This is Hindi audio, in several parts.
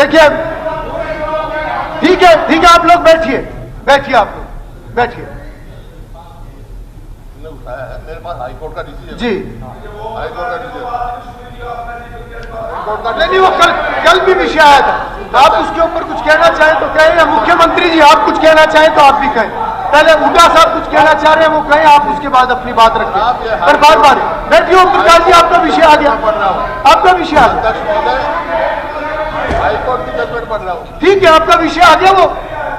देखिए, ठीक है, आप लोग बैठिए, आप लोग बैठिए। उठाया है मेरे पास हाईकोर्ट का डिसीजन जी, हाईकोर्ट का डिसीजन नहीं, वो कल भी विषय आया था। आप उसके ऊपर कुछ कहना चाहें तो कहें, या मुख्यमंत्री जी आप कुछ कहना चाहें तो आप भी कहें। पहले हुड्डा साहब कुछ कहना चाह रहे हैं, वो कहें, आप उसके बाद अपनी बात रखें। पर बार बैठिए ओम प्रकाश जी, आपका विषय आ गया, आपका विषय आ गया। हाईकोर्ट की जजमेंट पढ़ रहा हूँ। ठीक है, आपका विषय आ गया। वो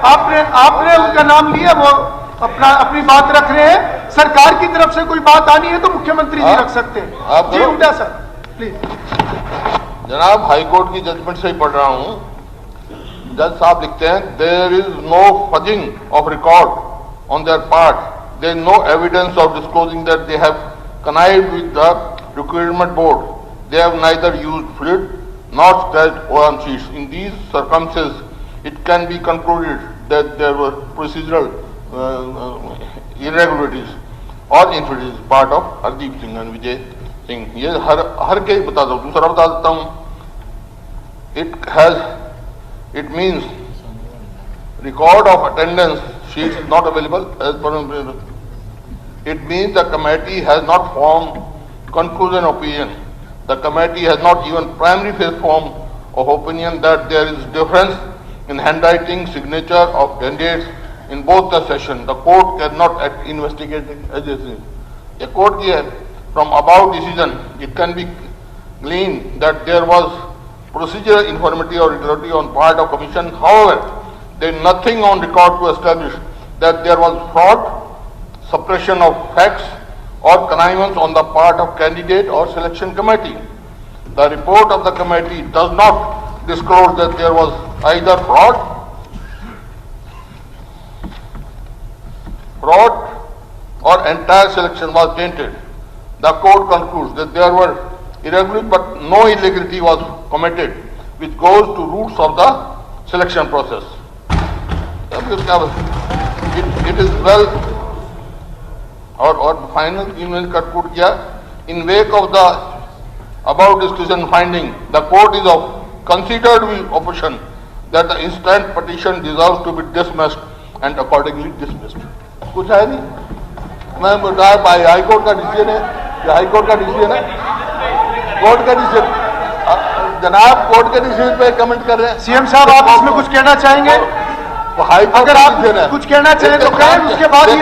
आपने उनका नाम लिया, वो अपनी बात रख रहे हैं। सरकार की तरफ से कोई बात आनी है तो मुख्यमंत्री जी रख सकते हैं। जी हुड्डा सर प्लीज। जनाब, हाईकोर्ट की जजमेंट से ही पढ़ रहा हूँ। जज साहब लिखते हैं, there is no fudging of record on their part, there is no evidence of disclosing that they have connived with the procurement board. They have neither used fluid nor scratched OM sheets. In these circumstances, it can be concluded that there were procedural irregularities or infidelities part of Hardeep Singh and Vijay Singh. ये हर के बता दो, दूसरा बता देता हूँ। It means record of attendance sheets is not available as per. It means the committee has not formed conclusion opinion. The committee has not even primary phase form of opinion that there is difference in handwriting signature of candidates in both the session. The court cannot act investigating agency. The court here, from above decision, it can be gleaned that there was procedural infirmity or irregularity on part of commission. However, there is nothing on record to establish that there was fraud, suppression of facts or connivance on the part of candidate or selection committee. The report of the committee does not disclose that there was either fraud or entire selection was tainted. The court concludes that there were irregularities but no illegality was committed, which goes to roots of the selection process. It is well और फाइनल इन्होंने कटकुट किया। In wake of the about discussion finding, the court is of considered with option that the instant petition deserves to be dismissed and accordingly dismissed. कुछ है नहीं, मैं बताया भाई हाईकोर्ट का डिसीजन है, हाईकोर्ट का डिसीजन है, कोर्ट का डिसीजन। जनाब कोर्ट के डिसीजन पे कमेंट कर रहे हैं। सीएम साहब आप इसमें कुछ कहना चाहेंगे? अगर आप कुछ कहना चाहें तो कहें, उसके बाद ये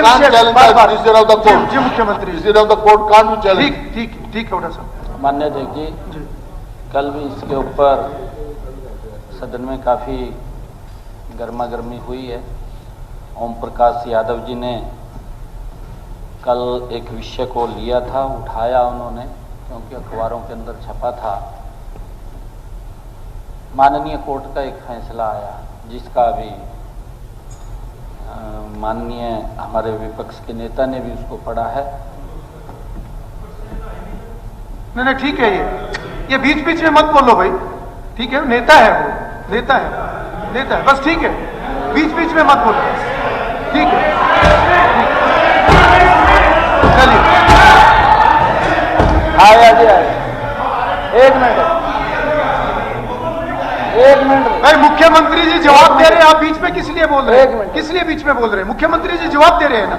जी मुख्यमंत्री ठीक है साहब। मान्य अध्यक्ष जी, कल भी इसके ऊपर सदन में काफी गर्मा गर्मी हुई है। ओम प्रकाश यादव जी ने कल एक विषय को लिया था, उठाया उन्होंने, क्योंकि अखबारों के अंदर छपा था। माननीय कोर्ट का एक फैसला आया जिसका अभी माननीय हमारे विपक्ष के नेता ने भी उसको पढ़ा है। नहीं ठीक है, ये बीच बीच में मत बोलो भाई, ठीक है? नेता है वो, नेता है बस, ठीक है? बीच बीच में मत बोलो, ठीक है? चलिए आया एक मिनट भाई, मुख्यमंत्री जी जवाब दे रहे हैं, आप बीच में किस लिए बोल रहे हैं? किस लिए बीच में बोल रहे हैं? मुख्यमंत्री जी जवाब दे रहे हैं ना,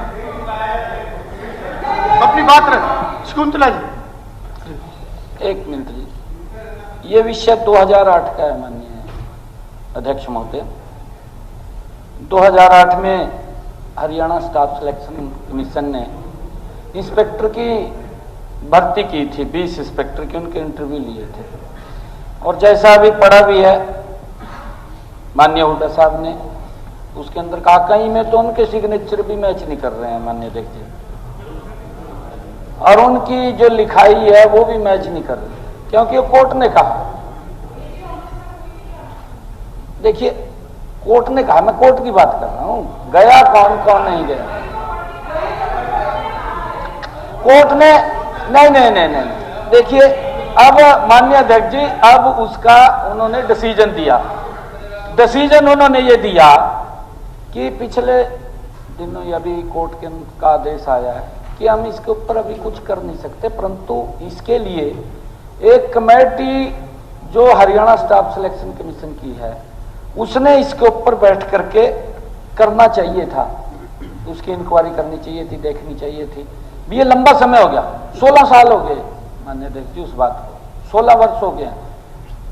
अपनी बात रख। शकुंतला जी एक मिनट जी, ये विषय 2008 का है माननीय अध्यक्ष महोदय। 2008 में हरियाणा स्टाफ सिलेक्शन कमीशन ने इंस्पेक्टर की भर्ती की थी, 20 इंस्पेक्टर की, उनके इंटरव्यू लिए थे। और जैसा अभी पढ़ा भी है माननीय हुड्डा साहब ने, उसके अंदर कहा कहीं में तो उनके सिग्नेचर भी मैच नहीं कर रहे हैं माननीय अध्यक्ष जी, और उनकी जो लिखाई है वो भी मैच नहीं कर रही, क्योंकि वो कोर्ट ने कहा। देखिए कोर्ट ने कहा, मैं कोर्ट की बात कर रहा हूं, गया कौन कौन नहीं गया। कोर्ट ने नहीं, देखिए अब माननीय अध्यक्ष जी, अब उसका उन्होंने डिसीजन दिया। डिसीजन उन्होंने ये दिया कि पिछले दिनों अभी कोर्ट का आदेश आया है कि हम इसके ऊपर अभी कुछ कर नहीं सकते, परंतु इसके लिए एक कमेटी जो हरियाणा स्टाफ सिलेक्शन कमीशन की है, उसने इसके ऊपर बैठ करके करना चाहिए था, उसकी इंक्वायरी करनी चाहिए थी, देखनी चाहिए थी। ये लंबा समय हो गया, 16 साल हो गए माननीय अध्यक्ष जी उस बात को, 16 वर्ष हो गए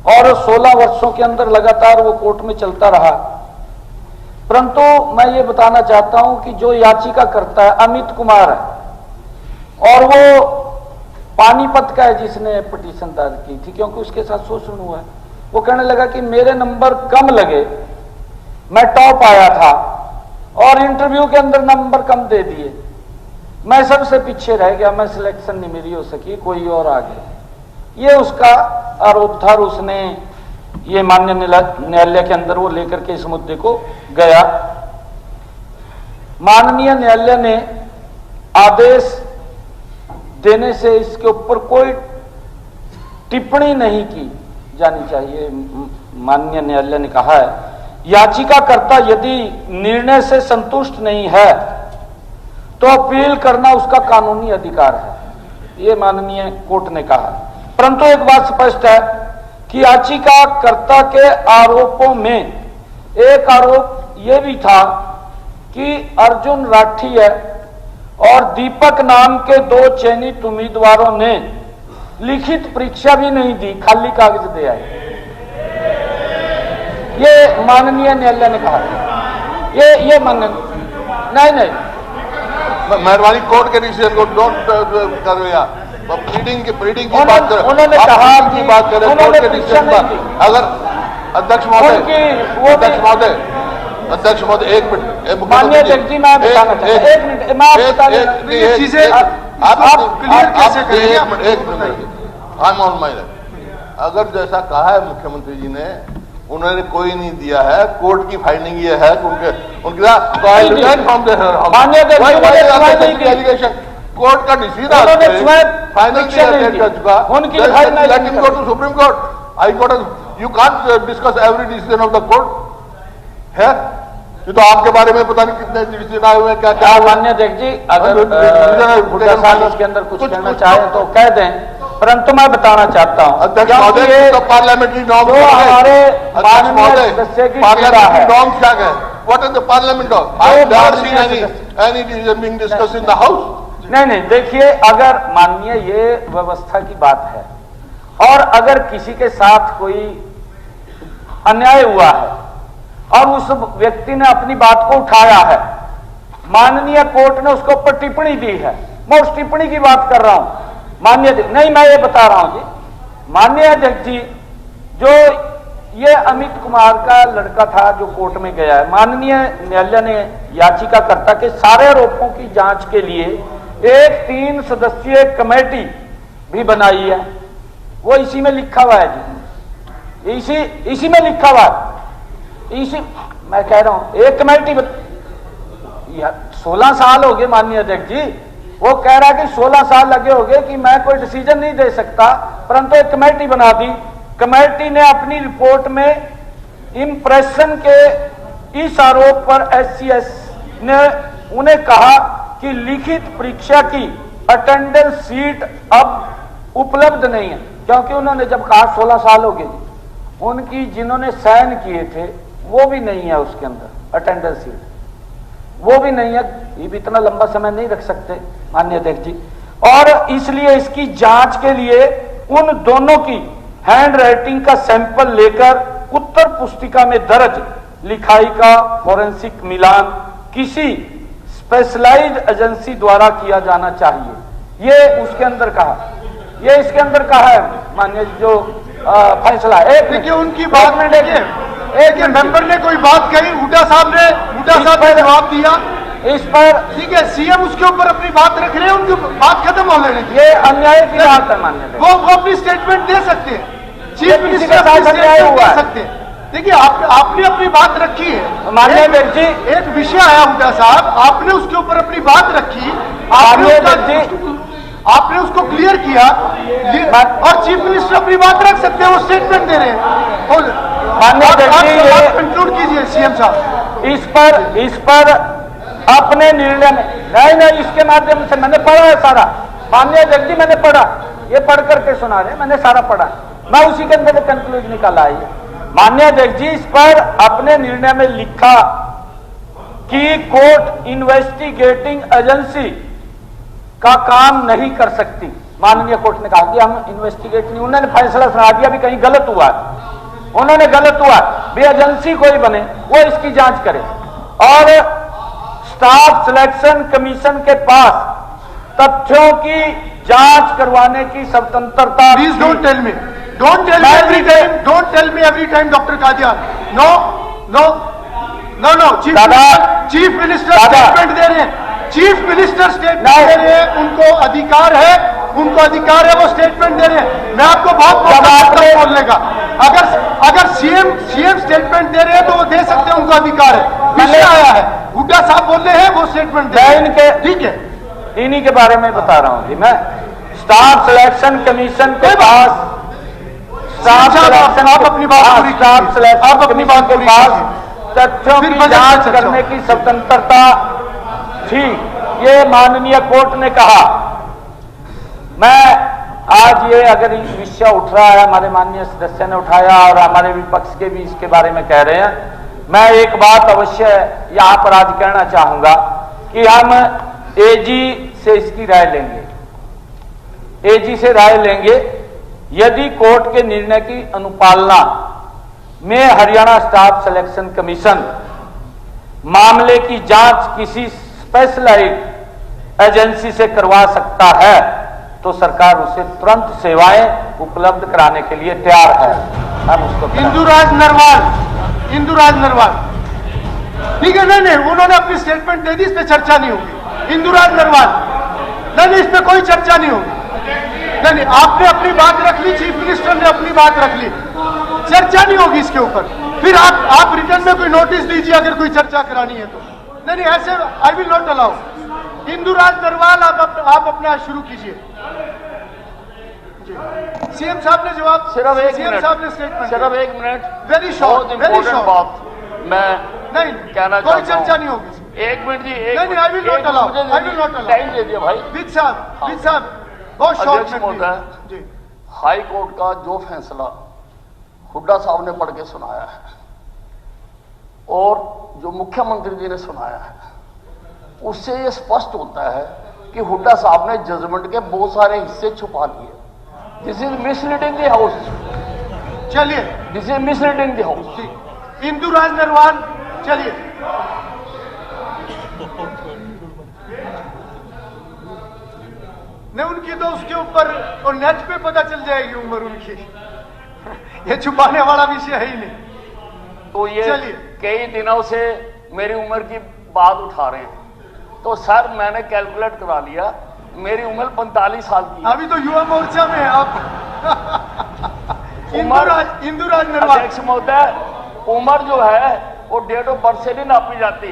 और 16 वर्षों के अंदर लगातार वो कोर्ट में चलता रहा। परंतु मैं ये बताना चाहता हूं कि जो याचिका करता है अमित कुमार है और वो पानीपत का है जिसने पिटीशन दायर की थी, क्योंकि उसके साथ शोषण हुआ है। वो कहने लगा कि मेरे नंबर कम लगे, मैं टॉप आया था और इंटरव्यू के अंदर नंबर कम दे दिए, मैं सबसे पीछे रह गया, मैं सिलेक्शन नहीं मेरी हो सकी, कोई और आ गया। ये उसका आरोप था और उसने ये माननीय न्यायालय के अंदर वो लेकर के इस मुद्दे को गया। माननीय न्यायालय ने आदेश देने से इसके ऊपर कोई टिप्पणी नहीं की जानी चाहिए। माननीय न्यायालय ने कहा है याचिकाकर्ता यदि निर्णय से संतुष्ट नहीं है तो अपील करना उसका कानूनी अधिकार है, ये माननीय कोर्ट ने कहा। परंतु एक बात स्पष्ट है कि याचिकाकर्ता के आरोपों में एक आरोप यह भी था कि अर्जुन राठिया और दीपक नाम के 2 चयनित उम्मीदवारों ने लिखित परीक्षा भी नहीं दी, खाली कागज दे आए। ये माननीय न्यायालय ने कहा, ये माननीय नहीं मेहरबानी कोर्ट के डिसीजन को डोंट करो यार, प्लीडिंग की बात करें, उन्होंने कहा की बात करें कोर्ट के डिसीजन पर। अगर अध्यक्ष महोदय एक मिनट, माननीय अध्यक्ष जी मैं बताना चाहता हूं, एक मिनट मैं I am on my right. अगर जैसा कहा है मुख्यमंत्री जी ने, उन्होंने कोई नहीं दिया है, कोर्ट की फाइंडिंग ये है कि कोर्ट का decision final supreme court, high court. You can't discuss every decision of the court है। ये तो आपके बारे में पता नहीं कितने डिसीजन आए हुए हैं, क्या क्या। माननीय अध्यक्ष जी अगर इसके अंदर कुछ कहना चाहे तो कह दें, परंतु मैं बताना चाहता हूं अध्यक्ष महोदय तो पार्लियामेंटरी नॉर्म हमारे पार्लियामेंटरी नॉर्म्स क्या है? What is the parliament norm? I have not seen any decision being discussed in the house. नहीं देखिए, अगर माननीय ये व्यवस्था की बात है और अगर किसी के साथ कोई अन्याय हुआ है और उस व्यक्ति ने अपनी बात को उठाया है, माननीय कोर्ट ने उसके ऊपर टिप्पणी दी है, मैं उस टिप्पणी की बात कर रहा हूं माननीय नहीं, मैं ये बता रहा हूं जी माननीय अध्यक्ष जी, जो ये अमित कुमार का लड़का था जो कोर्ट में गया है, माननीय न्यायालय ने याचिकाकर्ता के सारे आरोपों की जांच के लिए एक 3 सदस्यीय कमेटी भी बनाई है। वो इसी में लिखा हुआ है जी, इसी में लिखा हुआ है, इसी मैं कह रहा हूं एक कमेटी 16 साल हो गए माननीय अध्यक्ष जी, वो कह रहा है कि 16 साल लगे हो गए कि मैं कोई डिसीजन नहीं दे सकता, परंतु एक कमेटी बना दी। कमेटी ने अपनी रिपोर्ट में इंप्रेशन के इस आरोप पर एससीएस ने उन्हें कहा कि लिखित परीक्षा की अटेंडेंस सीट अब उपलब्ध नहीं है, क्योंकि उन्होंने जब कहा 16 साल हो गए, उनकी जिन्होंने साइन किए थे वो भी नहीं है उसके अंदर अटेंडेंस सीट, वो भी नहीं है। ये भी इतना लंबा समय नहीं रख सकते माननीय अध्यक्ष जी, और इसलिए इसकी जांच के लिए उन दोनों की हैंड राइटिंग का सैंपल लेकर उत्तर पुस्तिका में दर्ज लिखाई का फोरेंसिक मिलान किसी स्पेशलाइज्ड एजेंसी द्वारा किया जाना चाहिए। ये उसके अंदर कहा, ये इसके अंदर कहा है माननीय जो फैसला है। देखिए उनकी बात में एक मेंबर ने कोई बात कही, हुड्डा साहब ने जवाब दिया इस पर, ठीक है, सीएम उसके ऊपर अपनी बात रख रहे हैं, उनकी बात खत्म हो लेने ये अन्याय की बात है माननीय, वो अपनी स्टेटमेंट दे सकते हैं, चीफ मिनिस्टर अन्याय हुआ दे सकते हैं। देखिए आपने अपनी बात रखी है माननीय अध्यक्ष जी, एक विषय आया हुड्डा साहब, आपने उसके ऊपर अपनी बात रखी, आपने उसको क्लियर किया और चीफ मिनिस्टर अपनी बात रख सकते हैं, वो स्टेटमेंट दे रहे हैं। माननीय अध्यक्ष जी कंक्लूड कीजिए सीएम साहब। इस पर अपने निर्णय में नहीं, इसके माध्यम से मैंने पढ़ा है सारा माननीय अध्यक्ष जी, मैंने पढ़ा, ये पढ़ करके सुना रहे, मैंने सारा पढ़ा। मैं उसी के अंदर कंक्लूजन निकाला है। माननीय अध्यक्ष जी, इस पर अपने निर्णय में लिखा कि कोर्ट इन्वेस्टिगेटिंग एजेंसी का काम नहीं कर सकती। माननीय कोर्ट ने कहा कि हम इन्वेस्टिगेट नहीं, उन्होंने फैसला सुना दिया भी कहीं गलत हुआ है, उन्होंने गलत हुआ भी एजेंसी कोई बने वो इसकी जांच करे। और स्टाफ सिलेक्शन कमीशन के पास तथ्यों की जांच करवाने की स्वतंत्रता। Please don't tell me, don't tell me every time, don't tell me every time doctor Kadian. No no no no, chief minister statement दे रहे हैं, चीफ मिनिस्टर स्टेटमेंट दे रहे हैं, उनको अधिकार है, उनको अधिकार है, वो स्टेटमेंट दे रहे हैं। मैं आपको बहुत बोलने का, अगर सीएम स्टेटमेंट दे रहे हैं तो वो दे सकते हैं, उनको अधिकार है। विषय आया है, हुड्डा साहब बोल रहे हैं, वो स्टेटमेंट दे इनके, ठीक है, इन्हीं के बारे में बता रहा हूं जी मैं। स्टाफ सिलेक्शन कमीशन के पास, आप अपनी बात पूरी कीजिए, आप अपनी बात के पूरी पास तथ्यों की जांच करने की स्वतंत्रता थी, ये माननीय कोर्ट ने कहा। मैं आज ये अगर विषय उठ रहा है, हमारे माननीय सदस्य ने उठाया और हमारे विपक्ष के भी इसके बारे में कह रहे हैं, मैं एक बात अवश्य यहां पर आज कहना चाहूंगा कि हम एजी से इसकी राय लेंगे, एजी से राय लेंगे। यदि कोर्ट के निर्णय की अनुपालना में हरियाणा स्टाफ सिलेक्शन कमीशन मामले की जांच किसी स्पेशलाइज्ड एजेंसी से करवा सकता है तो सरकार उसे तुरंत सेवाएं उपलब्ध कराने के लिए तैयार है। हम उसको इंदुराज नरवाल, ठीक है, नहीं, उन्होंने अपनी स्टेटमेंट दे दी, इस पे चर्चा नहीं होगी। इंदुराज नरवाल, नहीं, इस पे कोई चर्चा नहीं होगी। नहीं, आपने अपनी बात रख ली, चीफ मिनिस्टर ने अपनी बात रख ली, चर्चा नहीं होगी इसके ऊपर। फिर आप रिटर्न में कोई नोटिस दीजिए अगर कोई चर्चा करानी है तो। नहीं, ऐसे आई will not allow. Induraj Narwal, आप अपना शुरू कीजिए। सीएम साहब ने जवाब, सीएम साहब ने स्टेटमेंट, सिर्फ एक minute, very short, very short बात मैं नहीं कहना कोई चर्चा नहीं होगी। एक मिनट जी, नहीं, I will not allow, I will not allow. Time दे दिया भाई। विद साहब बहुत शॉर्ट में जी। हाई कोर्ट का जो फैसला हुड्डा साहब ने पढ़ के सुनाया है और जो मुख्यमंत्री जी ने सुनाया है, उससे यह स्पष्ट होता है कि हुड्डा साहब ने जजमेंट के बहुत सारे हिस्से छुपा लिए। This is misleading the house, चलिए, this is misleading the house. Induraj Narwal, चलिए, नहीं उनकी तो उसके ऊपर और नेट पे पता चल जाएगी उम्र उनकी, ये छुपाने वाला विषय है ही नहीं। तो ये कई दिनों से मेरी उम्र की बात उठा रहे हैं, तो सर मैंने कैलकुलेट करा लिया, मेरी उम्र 45 साल की है। अभी तो युवा मोर्चा में है आप। इंदुराज नरवाल, अध्यक्ष महोदय, उम्र जो है वो डेट ऑफ बर्थ से नहीं नापी जाती।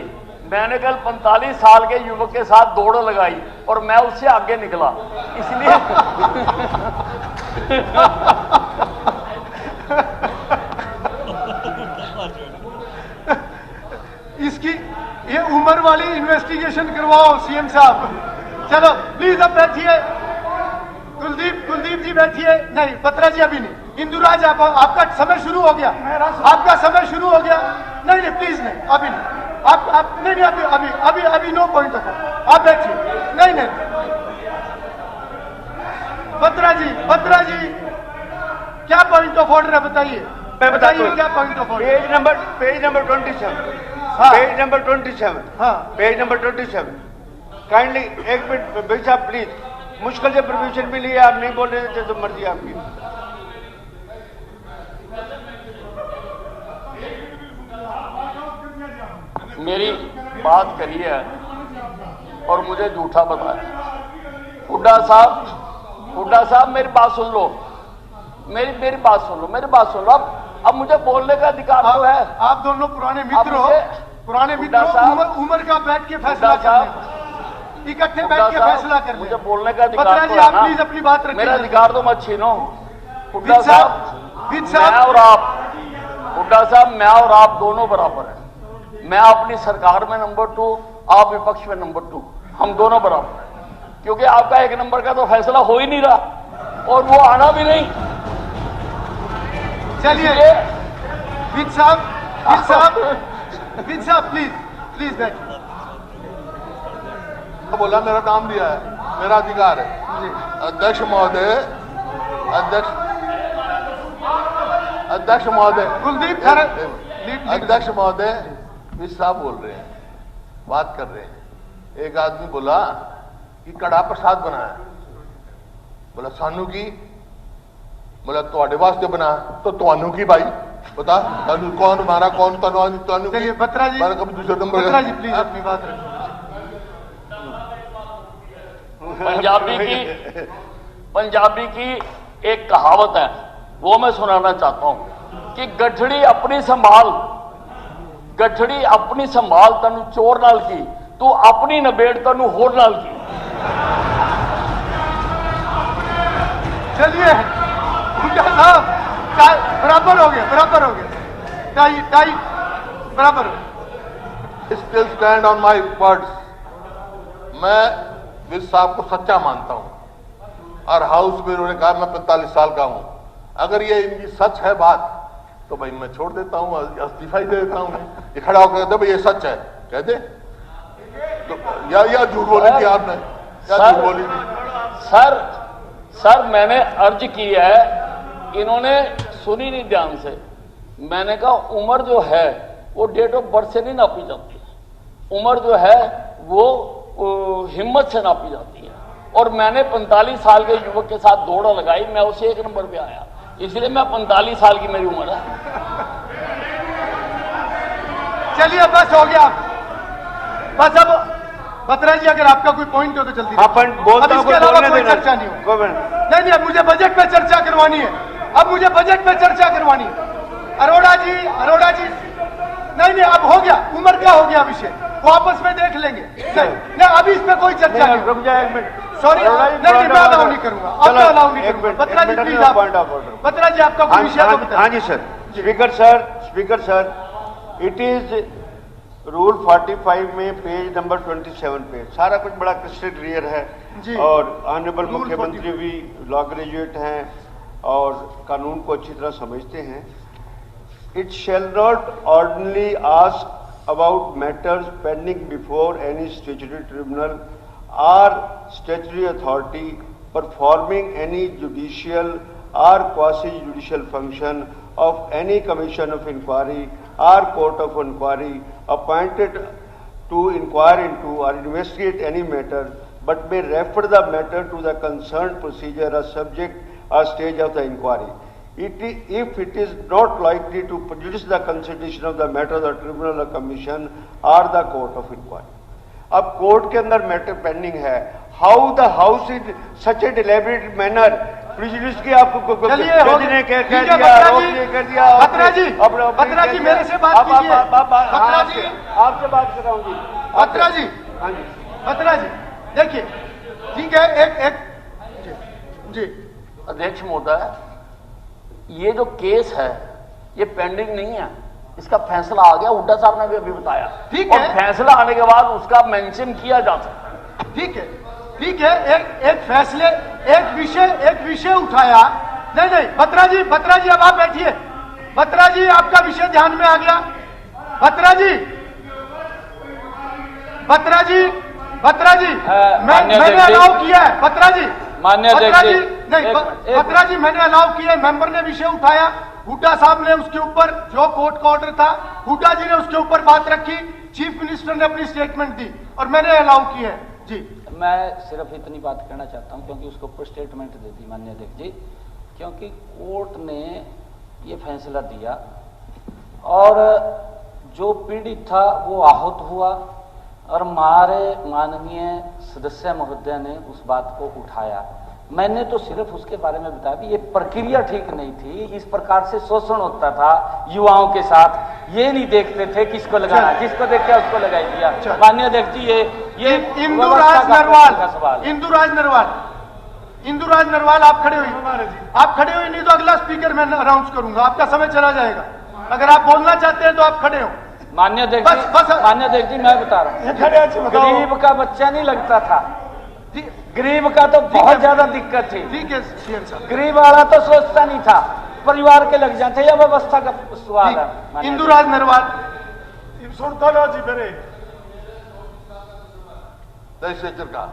मैंने कल 45 साल के युवक के साथ दौड़ लगाई और मैं उससे आगे निकला, इसलिए इसकी ये उम्र वाली इन्वेस्टिगेशन करवाओ सीएम साहब। चलो प्लीज अब बैठिए, कुलदीप जी बैठिए। नहीं, पत्रा जी अभी नहीं। इंदुराज, आपका समय शुरू हो गया, आपका समय शुरू हो गया। नहीं, प्लीज नहीं, अभी नहीं, आप नहीं, अभी नो पॉइंट ऑफ, आप बैठिए। नहीं, पत्रा जी क्या पॉइंट ऑफ ऑर्डर है बताइए, बताइए क्या point of order. Page number 27, हाँ, पेज नंबर 27, हाँ, पेज नंबर 27। काइंडली एक मिनट भाई साहब प्लीज, मुश्किल से परमिशन मिली है, आप नहीं बोल रहे थे तो मर्जी आपकी। मेरी बात करी है और मुझे झूठा बताया। हुड्डा साहब मेरी बात सुन लो, मेरी बात सुन लो। अब मुझे बोलने का अधिकार तो है। आप दोनों पुराने मित्र हो, उम्र का बैठ के फैसला करना, इकट्ठे बैठ के फैसला करना। मुझे बोलने का अधिकार पत्रा जी, आप प्लीज अपनी बात रखिए। मेरा अधिकार तो मत छीनो। हुड्डा साहब, मैं और आप दोनों बराबर हैं। मैं अपनी सरकार में नंबर 2, आप विपक्ष में नंबर 2, हम दोनों बराबर हैं, क्योंकि आपका एक नंबर का तो फैसला हो ही नहीं रहा और वो आना भी नहीं। चलिए इसलिए विज साहब प्लीज बैठिए। बोला मेरा नाम दिया है, मेरा अधिकार है। जी अध्यक्ष महोदय, अध्यक्ष महोदय, कुलदीप अध्यक्ष महोदय, विज साहब बोल रहे हैं, बात कर रहे हैं। एक आदमी बोला कि कड़ा प्रसाद बनाया, बोला सानू की, बोला ਤੁਹਾਡੇ वास्ते बना, तो ਤੁਹਾਨੂੰ की भाई बता, ਤੁਹਾਨੂੰ कौन मारा, कौन ਤੁਹਾਨੂੰ चलिए बत्रा जी, कभी दूसरे नंबर बत्रा जी प्लीज अपनी बात रखिए। पंजाबी की एक कहावत है, वो मैं सुनाना चाहता हूं कि गठड़ी अपनी संभाल तनु चोर नाल की, तू अपनी नबेड़ तनु होर नाल की। चलिए हुड्डा साहब, बराबर हो गया, टाई बराबर हो गया। Still stand on my words. मैं विज साहब को सच्चा मानता हूं और हाउस में उन्होंने कहा मैं 45 साल का हूं। अगर ये इनकी सच है बात तो भाई मैं छोड़ देता हूं, इस्तीफा ही दे देता हूं। ये खड़ा होकर कहते भाई ये सच है, कह दे तो या झूठ बोली थी आपने, या झूठ बोली थी? सर मैंने अर्ज की है, इन्होंने सुनी नहीं ध्यान से। मैंने कहा उम्र जो है वो डेट ऑफ बर्थ से नहीं नापी जाती, उम्र जो है वो हिम्मत से नापी जाती है। और मैंने 45 साल के युवक के साथ दौड़ लगाई, मैं उसे 1 नंबर पे आया, इसलिए मैं 45 साल की मेरी उम्र है। चलिए बस हो गया, बस अब बत्रा जी अगर आपका कोई पॉइंट हो तो जल्दी। हाँ पॉइंट बोलता हूँ, इसके अलावा कोई देना चर्चा नहीं हो। नहीं अब मुझे बजट पे चर्चा करवानी है, अरोड़ा जी नहीं अब हो गया, उम्र का हो गया विषय, वो आपस में देख लेंगे। नहीं अभी इस पे कोई चर्चा नहीं। रुक जाए 1 मिनट, सॉरी नहीं मैं अलाउ नहीं करूंगा, आपको अलाउ नहीं करूंगा। बत्रा जी प्लीज आप, बत्रा जी आपका कोई विषय तो बताइए। हाँ जी sir, speaker sir, it is rule 45 में पेज नंबर 27 पे सारा कुछ बड़ा क्रिस्टल क्लियर है जी। और ऑनरेबल मुख्यमंत्री भी लॉ ग्रेजुएट हैं और कानून को अच्छी तरह समझते हैं। It shall not ordinarily ask about matters pending before any statutory tribunal or statutory authority performing any judicial or quasi-judicial function of any commission of inquiry or court of inquiry appointed to inquire into or investigate any matter, but may refer the matter to the concerned procedure or subject or stage of the inquiry. If it is not likely to prejudice the consideration of the matter of the tribunal or commission or the court of inquiry. अब कोर्ट के अंदर मैटर पेंडिंग है, how the house in such A deliberate manner prejudice की आपको चलिए जज ने कह दिया, रोक ने कह दिया। बत्रा जी मेरे से बात कीजिए, आपसे बात कर रहा हूँ जी। बत्रा जी, हाँ जी बत्रा जी देखिए, ठीक है एक जी अध्यक्ष महोदय, ये जो केस है ये पेंडिंग नहीं है, इसका फैसला आ गया, हुड्डा साहब ने भी अभी बताया। ठीक और है, फैसला आने के बाद उसका मेंशन किया जा सकता है। ठीक है एक फैसले एक विषय उठाया। नहीं बत्रा जी अब आप बैठिए। बत्रा जी आपका विषय ध्यान में आ गया। बत्रा जी मैंने अलाउ किया है। बत्रा जी मैंने अलाउ किया है, मेंबर ने विषय उठाया, हुड्डा साहब ने उसके ऊपर जो कोर्ट का ऑर्डर था, हुड्डा जी ने उसके ऊपर बात रखी, चीफ मिनिस्टर ने अपनी स्टेटमेंट दी और मैंने अलाउ किया है जी। मैं सिर्फ इतनी बात कहना चाहता हूं क्योंकि उसके ऊपर स्टेटमेंट दे दी माननीय अध्यक्ष जी, क्योंकि कोर्ट ने ये फैसला दिया और जो पीड़ित था वो आहत हुआ और हमारे माननीय सदस्य महोदय ने उस बात को उठाया। मैंने तो सिर्फ उसके बारे में बताया कि ये प्रक्रिया ठीक नहीं थी, इस प्रकार से शोषण होता था युवाओं के साथ, ये नहीं देखते थे किसको लगाना, जिसको देख के उसको लगाई दिया। माननीय अध्यक्ष जी ये इंदुराज नरवाल आप खड़े हुई नहीं तो अगला स्पीकर मैं अनाउंस करूंगा, आपका समय चला जाएगा। अगर आप बोलना चाहते हैं तो आप खड़े हो। माननीय अध्यक्ष जी मैं बता रहा हूँ, गरीब का बच्चा नहीं लगता था, गरीब का तो बहुत ज्यादा दिक्कत थी। ठीक है सीएम साहब, गरीब वाला तो सोचता नहीं था, परिवार के लग जाते, यह व्यवस्था का सवाल है। इंदुराज नरवाल लेजिस्लेचर का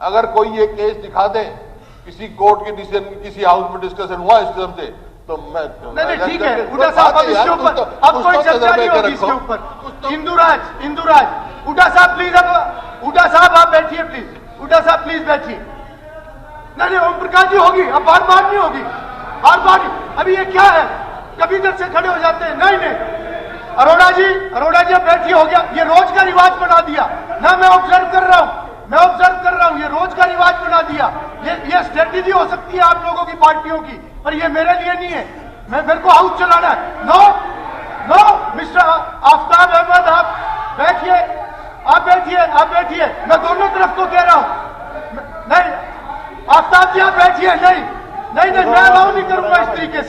अगर कोई ये केस दिखा दे किसी कोर्ट के डिसीजन, किसी हाउस में डिस्कशन हुआ इस किस्म से, तो मैं नहीं ठीक है हुड्डा साहब, अब इसके ऊपर अब कोई चर्चा नहीं होगी इसके ऊपर। इंदुराज हुड्डा साहब प्लीज, अब हुड्डा साहब आप बैठिए प्लीज, हुड्डा साहब प्लीज बैठिए। नहीं ओम प्रकाश जी होगी, अब बार बार नहीं होगी, बार बार नहीं। अभी ये क्या है, कभी इधर से खड़े हो जाते हैं। नहीं अरोड़ा जी अब बैठिए, हो गया, ये रोज का रिवाज बना दिया ना। मैं ऑब्जर्व कर रहा हूं, ये रोज का रिवाज बना दिया। ये स्ट्रेटेजी हो सकती है आप लोगों की पार्टियों की, पर ये मेरे लिए नहीं है। मेरे को हाउस चलाना है। नो मिस्टर आफ्ताब अहमद, आप बैठिए, मैं दोनों तरफ को कह रहा हूं। नहीं आफ्ताब जी आप बैठिए, नहीं मैं अलाउ नहीं करूंगा इस तरीके से।